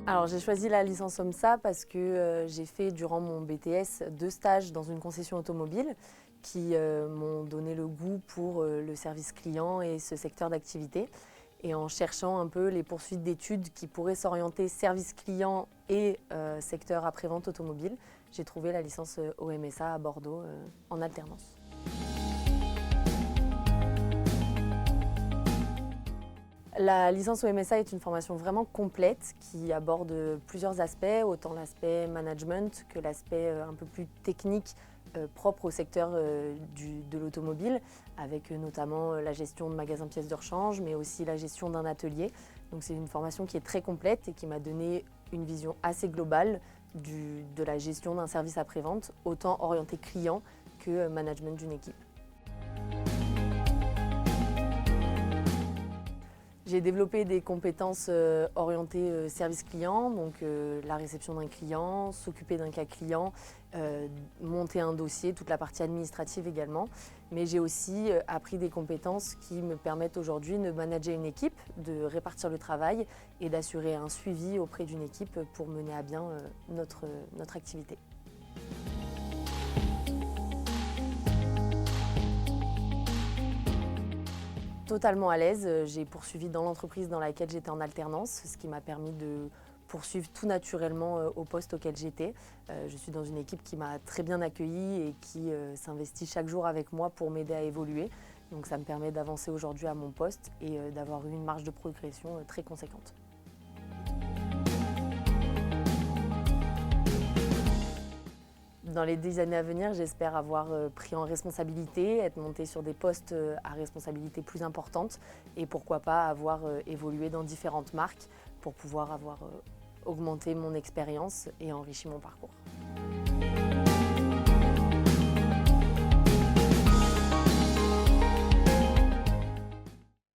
Alors j'ai choisi la licence OMSA parce que j'ai fait durant mon BTS 2 stages dans une concession automobile qui m'ont donné le goût pour le service client et ce secteur d'activité. Et en cherchant un peu les poursuites d'études qui pourraient s'orienter service client et secteur après-vente automobile, j'ai trouvé la licence OMSA à Bordeaux en alternance. La licence OMSA est une formation vraiment complète qui aborde plusieurs aspects, autant l'aspect management que l'aspect un peu plus technique propre au secteur de l'automobile, avec notamment la gestion de magasins pièces de rechange, mais aussi la gestion d'un atelier. Donc c'est une formation qui est très complète et qui m'a donné une vision assez globale de la gestion d'un service après-vente, autant orienté client que management d'une équipe. J'ai développé des compétences orientées service client, donc la réception d'un client, s'occuper d'un cas client, monter un dossier, toute la partie administrative également. Mais j'ai aussi appris des compétences qui me permettent aujourd'hui de manager une équipe, de répartir le travail et d'assurer un suivi auprès d'une équipe pour mener à bien notre activité. Totalement à l'aise, j'ai poursuivi dans l'entreprise dans laquelle j'étais en alternance, ce qui m'a permis de poursuivre tout naturellement au poste auquel j'étais. Je suis dans une équipe qui m'a très bien accueillie et qui s'investit chaque jour avec moi pour m'aider à évoluer. Donc ça me permet d'avancer aujourd'hui à mon poste et d'avoir eu une marge de progression très conséquente. Dans les 10 années à venir, j'espère avoir pris en responsabilité, être montée sur des postes à responsabilité plus importante et pourquoi pas avoir évolué dans différentes marques pour pouvoir avoir augmenté mon expérience et enrichi mon parcours.